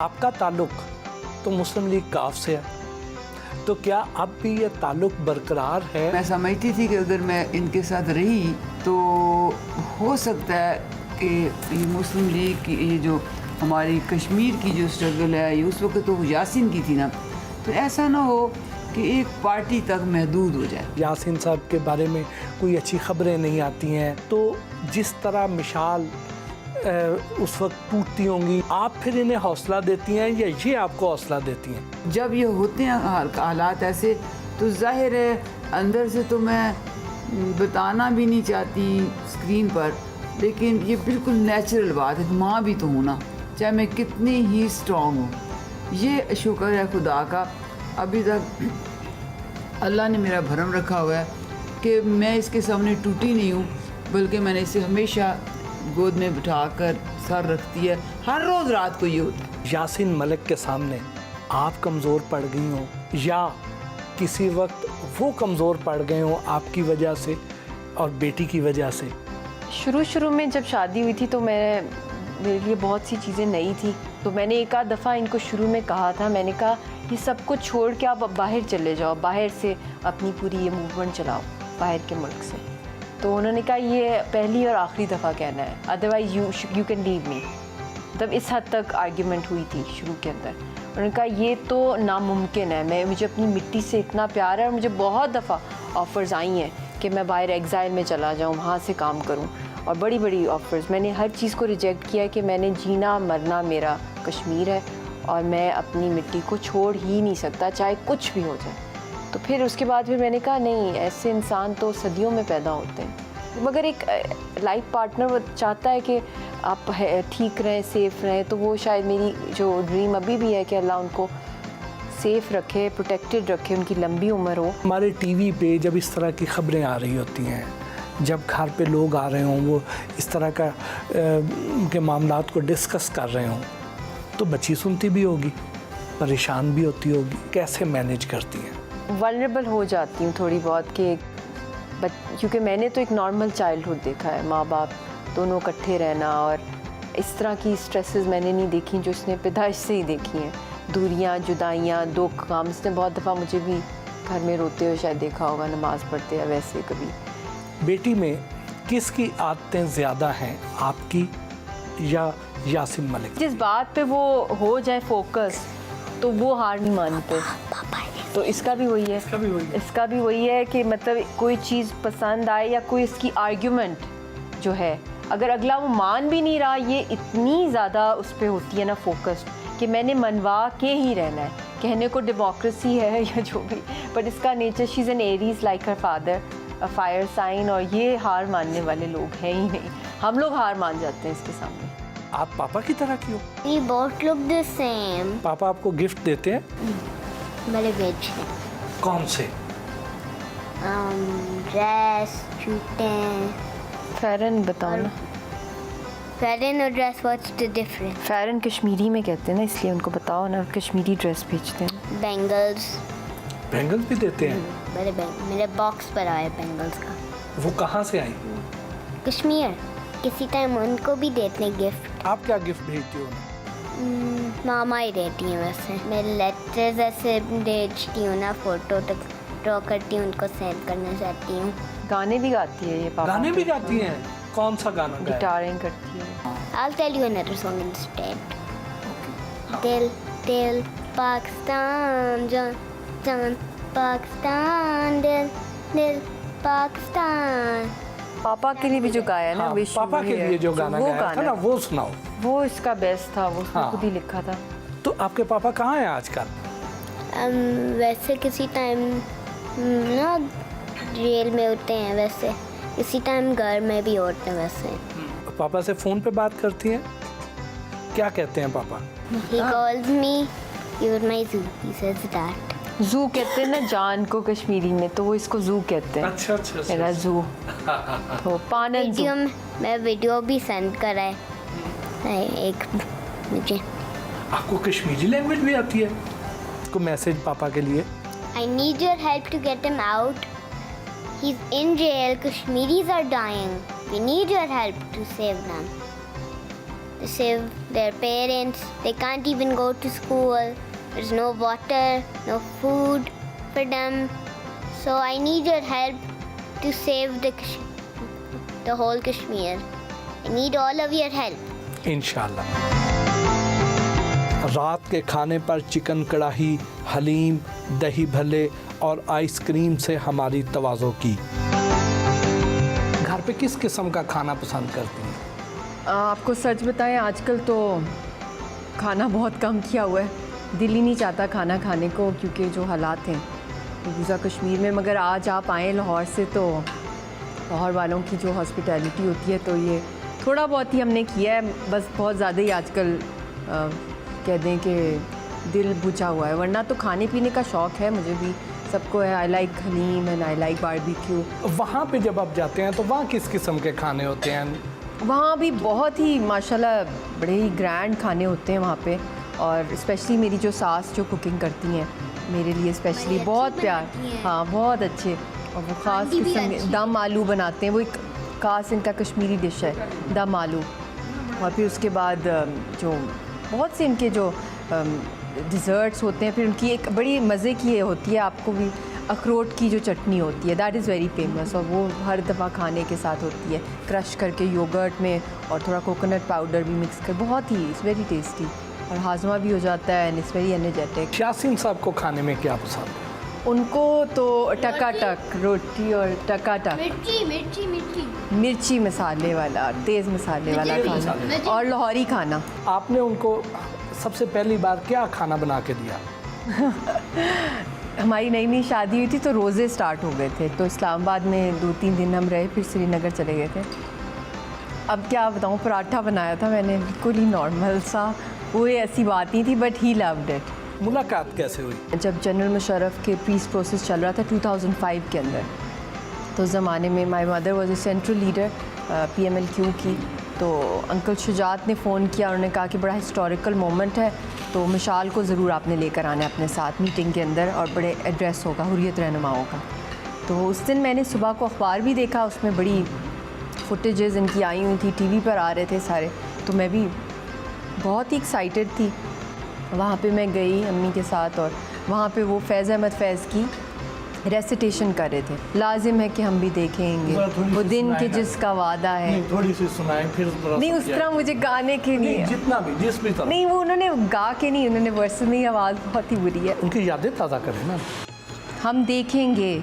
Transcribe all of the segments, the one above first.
आपका ताल्लुक तो मुस्लिम लीग काफ से है, तो क्या अब भी ये ताल्लुक बरकरार है? मैं समझती थी कि अगर मैं इनके साथ रही तो हो सकता है कि ये मुस्लिम लीग की ये जो हमारी कश्मीर की जो स्ट्रगल है ये उस वक्त तो यासीन की थी ना, तो ऐसा ना हो कि एक पार्टी तक महदूद हो जाए। यासीन साहब के बारे में कोई अच्छी खबरें नहीं आती हैं, तो जिस तरह मिसाल उस वक्त टूटती होंगी, आप फिर इन्हें हौसला देती हैं या ये आपको हौसला देती हैं? जब ये होते हैं हालात ऐसे तो जाहिर है अंदर से तो मैं बताना भी नहीं चाहती स्क्रीन पर, लेकिन ये बिल्कुल नेचुरल बात है कि माँ भी तो हूँ ना, चाहे मैं कितनी ही स्ट्रॉन्ग हूँ। ये शुक्र है खुदा का, अभी तक अल्लाह ने मेरा भरम रखा हुआ है कि मैं इसके सामने टूटी नहीं हूँ, बल्कि मैंने इसे हमेशा गोद में बिठाकर सर रखती है। हर रोज़ रात को ये होता है। यासीन मलिक के सामने आप कमज़ोर पड़ गई हो या किसी वक्त वो कमज़ोर पड़ गए हो आपकी वजह से और बेटी की वजह से? शुरू में जब शादी हुई थी तो मेरे लिए बहुत सी चीज़ें नई थी, तो मैंने एक आध दफ़ा इनको शुरू में कहा था, मैंने कहा ये सब कुछ छोड़ के आप बाहर चले जाओ, बाहर से अपनी पूरी ये मूवमेंट चलाओ बाहर के मुल्क से। तो उन्होंने कहा ये पहली और आखिरी दफ़ा कहना है, otherwise you can leave me. तब इस हद तक आर्ग्यूमेंट हुई थी शुरू के अंदर। उन्होंने कहा ये तो नामुमकिन है, मुझे अपनी मिट्टी से इतना प्यार है और मुझे बहुत दफ़ा ऑफ़र्स आई हैं कि मैं बाहर एग्ज़ाइल में चला जाऊँ, वहाँ से काम करूँ, और बड़ी बड़ी ऑफ़र्स। मैंने हर चीज़ को रिजेक्ट किया कि मैंने जीना मरना मेरा कश्मीर है और मैं अपनी मिट्टी को छोड़ ही नहीं सकता, चाहे कुछ भी हो जाए। तो फिर उसके बाद फिर मैंने कहा नहीं, ऐसे इंसान तो सदियों में पैदा होते हैं, मगर एक लाइफ पार्टनर चाहता है कि आप ठीक रहें, सेफ़ रहें। तो वो शायद मेरी जो ड्रीम अभी भी है कि अल्लाह उनको सेफ़ रखे, प्रोटेक्टेड रखे, उनकी लंबी उम्र हो। हमारे टीवी पे जब इस तरह की खबरें आ रही होती हैं, जब घर पे लोग आ रहे हों, वो इस तरह का के मामलात को डिस्कस कर रहे हों, तो बच्ची सुनती भी होगी, परेशान भी होती होगी, कैसे मैनेज करती हैं? वल्नरेबल हो जाती हूँ थोड़ी बहुत कि क्योंकि मैंने तो एक नॉर्मल चाइल्डहुड देखा है, माँ बाप दोनों इकट्ठे रहना, और इस तरह की स्ट्रेसेस मैंने नहीं देखी जो इसने पैदाइश से ही देखी हैं। दूरियाँ, जुदाइयाँ, दुख, गम। इसने बहुत दफ़ा मुझे भी घर में रोते हुए शायद देखा होगा, नमाज़ पढ़ते या वैसे कभी। बेटी में किसकी आदतें ज़्यादा हैं, आपकी या यासीन मलिक? जिस बात पे वो हो जाए फोकस तो वो हार नहीं मानते। तो इसका भी वही है, इसका भी वही है कि मतलब कोई चीज़ पसंद आए या कोई इसकी आर्ग्यूमेंट जो है, अगर अगला वो मान भी नहीं रहा, ये इतनी ज़्यादा उस पर होती है ना फोकस्ड कि मैंने मनवा के ही रहना है। कहने को डेमोक्रेसी है या जो भी, बट इसका nature, she is an Aries like her father, a fire sign, और ये हार मानने वाले लोग हैं ही नहीं। हम लोग हार मान जाते हैं इसके सामने। आप पापा की तरह क्यों? We both look the same. पापा आपको गिफ्ट देते हैं? बड़े बेच हैं। कौन से? ड्रेस, जूते। फ़ैरन बताओ ना। फ़ैरन और dress, what's the difference? Pheran Kashmiri में कहते हैं ना, इसलिए उनको बताओ ना, कश्मीरी ड्रेस भेजते हैं। बैंगल्स। बैंगल्स भी देते हैं? बड़े मेरे बॉक्स पर आए बैंगल्स का। वो कहाँ से आई? कश्मीर। किसी टाइम उनको भी देते हैं गिफ्ट। आप क्या गिफ्ट भेजती हो? मामा ही देती हैं वैसे। मैं लेटर्स ऐसे भेजती हूँ ना, फ़ोटो तक ड्रॉ करती हूँ, उनको सेंड करना चाहती हूँ। गाने भी गाती है ये पापा। गाने भी गाती हैं? कौन सा गाना गाया? गिटारिंग करती है। I'll tell you another song instead. दिल दिल पाकिस्तान जान जान पाकिस्तान, दिल दिल पाकिस्तान। पापा के लिए भी जो गाया ना, हाँ, विश पापा के लिए जो गाना गाया था ना, वो सुनाओ। वो इसका बेस्ट था, वो उसने हाँ। खुद ही लिखा था। तो आपके पापा कहाँ हैं आजकल? वैसे किसी टाइम ना जेल में होते हैं, वैसे किसी टाइम घर में भी होते हैं। वैसे पापा से फ़ोन पे बात करती हैं? क्या कहते हैं पापा? He calls me, you're my zoo. He says that. जू कहते हैं ना जान को कश्मीरी में, तो वो इसको जू कहते हैं। अच्छा अच्छा, अच्छा। मेरा जू तो पानन जू। मैं वीडियो भी सेंड कराए एक मुझे। आपको कश्मीरी लैंग्वेज भी आती है? को मैसेज पापा के लिए? I need your help to get him out. He's in jail. Kashmiris are dying. We need your help to save them. They save their parents. They can't even go to school. There's no water, no food for them. So I need your help to save the whole Kashmir. I need all of your help. इंशाल्लाह। रात के खाने पर chicken कढ़ाई, हलीम, दही भल्ले और ice cream से हमारी तवाज़ो की। घर पे किस किस्म का खाना पसंद करती हैं? आपको सच बताएं, आजकल तो खाना बहुत कम किया हुआ है। दिल ही नहीं चाहता खाना खाने को, क्योंकि जो हालात हैं गुज़ा कश्मीर में। मगर आज आप आएँ लाहौर से, तो लाहौर वालों की जो हॉस्पिटैलिटी होती है, तो ये थोड़ा बहुत ही हमने किया है, बस बहुत ज़्यादा ही आजकल कह दें कि दिल बुझा हुआ है। वरना तो खाने पीने का शौक़ है मुझे भी, सबको है। I like haleem and I like barbecue. वहाँ पे जब आप जाते हैं तो वहाँ किस किस्म के खाने होते हैं? वहाँ भी बहुत ही माशाल्लाह बड़े ही ग्रैंड खाने होते हैं वहाँ पे। और स्पेशली मेरी जो सास जो कुकिंग करती हैं मेरे लिए स्पेशली, बहुत प्यार, हाँ बहुत अच्छे। और वो ख़ास किस्म के दम आलू बनाते हैं, वो एक ख़ास इनका कश्मीरी डिश है, दम आलू। और फिर उसके बाद जो बहुत से इनके जो डिज़र्ट्स होते हैं, फिर उनकी एक बड़ी मज़े की ये होती है, आपको भी अखरोट की जो चटनी होती है, दैट इज़ वेरी फेमस। और वो हर दफ़ा खाने के साथ होती है, क्रश करके योगर्ट में, और थोड़ा कोकोनट पाउडर भी मिक्स कर, बहुत ही इट्स वेरी टेस्टी। और हाजमा भी हो जाता है and it's very energetic. Yasin साहब को खाने में क्या पसंद है? उनको तो टकाटक रोटी और टकाटक मिर्ची मसाले वाला, तेज़ मसाले वाला खाना और लाहौरी खाना। आपने उनको सबसे पहली बार क्या खाना बना के दिया? हमारी नई नई शादी हुई थी तो रोज़े स्टार्ट हो गए थे, तो इस्लामाबाद में 2-3 दिन हम रहे, फिर श्रीनगर चले गए थे। अब क्या बताऊँ, पराठा बनाया था मैंने, बिल्कुल ही नॉर्मल सा, कोई ऐसी बात नहीं थी, बट ही लव्ड इट। मुलाकात कैसे हुई? जब जनरल मुशर्रफ के पीस प्रोसेस चल रहा था 2005 के अंदर, तो उस ज़माने में my mother was a central leader PMLQ की। तो अंकल शुजात ने फ़ोन किया, उन्होंने कहा कि बड़ा हिस्टोरिकल मोमेंट है, तो मिशाल को ज़रूर आपने लेकर आना है अपने साथ मीटिंग के अंदर, और बड़े एड्रेस होगा हुर्रियत रहनुमाओं का। तो उस दिन मैंने सुबह को अखबार भी देखा, उसमें बड़ी फुटेजेस इनकी आई हुई थी, TV पर आ रहे थे सारे, तो मैं भी बहुत ही एक्साइटेड थी। वहाँ पे मैं गई अम्मी के साथ, और वहाँ पे वो फैज़ अहमद फैज़ की रेसिटेशन कर रहे थे, लाजिम है कि हम भी देखेंगे वो दिन के जिसका वादा है। नहीं, थोड़ी सी सुनाएं फिर। नहीं, उस तरह मुझे गाने के लिए जितना भी, जिस भी तरह। नहीं, वो उन्होंने गा के नहीं, उन्होंने वर्स में, आवाज़ बहुत ही बुरी है। उनकी यादें ताज़ा करें ना। हम देखेंगे,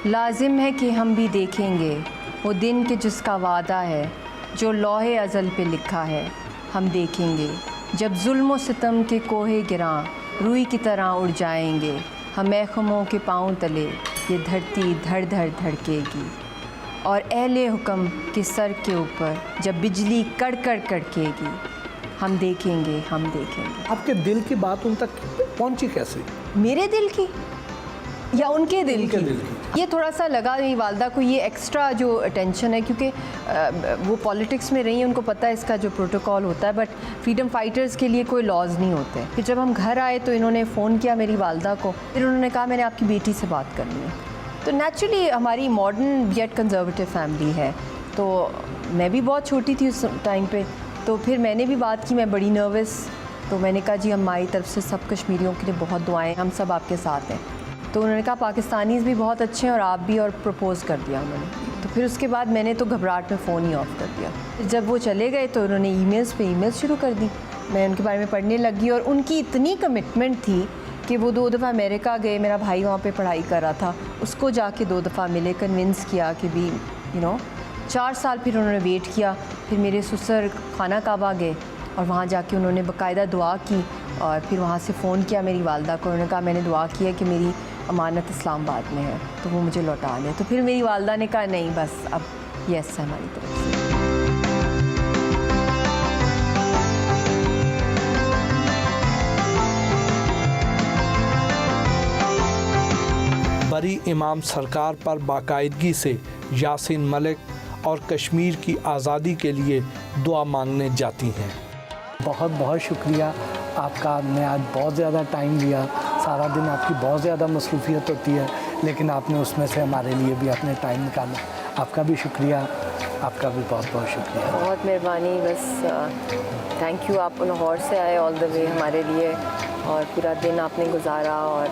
लाजिम है कि हम भी देखेंगे वो दिन के जिसका वादा है, जो लौहे अज़ल पे लिखा है। हम देखेंगे जब जुल्म सितम के कोहे गिरां रूई की तरह उड़ जाएंगे, हम महखमों के पाँव तले ये धरती धड़ धड़ धड़केगी, और अहले हुक्म के सर के ऊपर जब बिजली कड़ कड़ कड़केगी, हम देखेंगे, हम देखेंगे। आपके दिल की बात उन तक पहुंची कैसे? मेरे दिल की या उनके दिल उनके की? दिल की। ये थोड़ा सा लगा मेरी वालदा को, ये एक्स्ट्रा जो अटेंशन है, क्योंकि वो पॉलिटिक्स में रही हैं, उनको पता है इसका जो प्रोटोकॉल होता है, बट फ्रीडम फाइटर्स के लिए कोई लॉज नहीं होते। फिर जब हम घर आए तो इन्होंने फ़ोन किया मेरी वालदा को, फिर उन्होंने कहा मैंने आपकी बेटी से बात करनी है। तो नेचुरली हमारी मॉडर्न येट कंजर्वेटिव फैमिली है, तो मैं भी बहुत छोटी थी उस टाइम पे, तो फिर मैंने भी बात की, मैं बड़ी नर्वस। तो मैंने कहा जी हमारी तरफ से सब कश्मीरियों के लिए बहुत दुआएं, हम सब आपके साथ हैं। तो उन्होंने कहा पाकिस्तानीज़ भी बहुत अच्छे हैं और आप भी, और प्रपोज़ कर दिया उन्होंने। तो फिर उसके बाद मैंने तो घबराहट में फ़ोन ही ऑफ़ कर दिया। जब वो चले गए तो उन्होंने ईमेल्स पे ईमेल्स शुरू कर दी, मैं उनके बारे में पढ़ने लगी, और उनकी इतनी कमिटमेंट थी कि वो 2 दफ़ा अमेरिका गए, मेरा भाई वहाँ पे पढ़ाई कर रहा था, उसको जाके 2 दफ़ा मिले, कन्विंस किया कि भी 4 साल फिर उन्होंने वेट किया। फिर मेरे ससुर खाना काबा गए और वहाँ जाके उन्होंने बाकायदा दुआ की, और फिर वहाँ से फ़ोन किया मेरी वालदा को, उन्होंने कहा मैंने दुआ की है कि मेरी अमानत इस्लामाबाद में है, तो वो मुझे लौटा लें। तो फिर मेरी वालदा ने कहा नहीं, बस अब यस है हमारी तरफ से। बरी इमाम सरकार पर बाकायदगी से यासीन मलिक और कश्मीर की आज़ादी के लिए दुआ मांगने जाती हैं। बहुत बहुत शुक्रिया आपका, आपने आज बहुत ज़्यादा टाइम लिया, सारा दिन आपकी बहुत ज़्यादा मसरूफियत होती है, लेकिन आपने उसमें से हमारे लिए भी अपने टाइम निकाला। आपका भी शुक्रिया, आपका भी बहुत बहुत शुक्रिया। बहुत मेहरबानी, बस थैंक यू, आप लाहौर से आए ऑल द वे हमारे लिए और पूरा दिन आपने गुजारा। और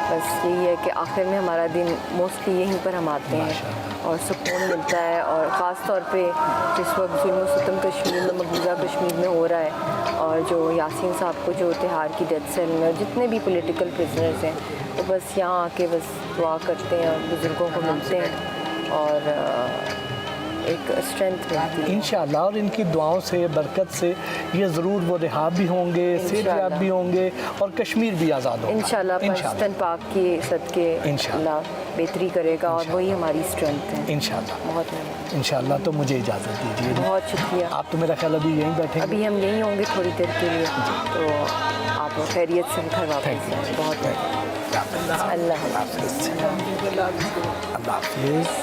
बस यही है कि आखिर में हमारा दिन मोस्टली यहीं पर हम आते हैं और सुकून मिलता है। और ख़ास तौर पे जिस वक्त जुल्म सितम कश्मीर में, मकबूजा कश्मीर में हो रहा है और जो यासीन साहब को जो तिहाड़ की डेथ सेल में और जितने भी पॉलिटिकल प्रिजनर्स हैं, तो बस यहाँ आके बस दुआ करते हैं और बुज़ुर्गों को मिलते हैं और एक स्ट्रेंथ मिलती है इंशाअल्लाह। और इनकी दुआओं से, बरकत से ये ज़रूर वो रिहा भी होंगे, सेहतयाब भी होंगे और कश्मीर भी आज़ाद होगा इंशाल्लाह। पाकिस्तान पाक के सदके इंशाअल्लाह बेहतरी करेगा और वही हमारी स्ट्रेंथ है इंशाअल्लाह। बहुत इंशाअल्लाह। तो मुझे इजाज़त दीजिए। बहुत शुक्रिया। आप तो मेरा ख्याल अभी यहीं बैठे अभी हम यहीं होंगे थोड़ी देर के लिए, तो आप खैरियत से घर वापस जाएं। बहुत अल्लाह हाफ़िज़। अल्लाह हाफ़िज़।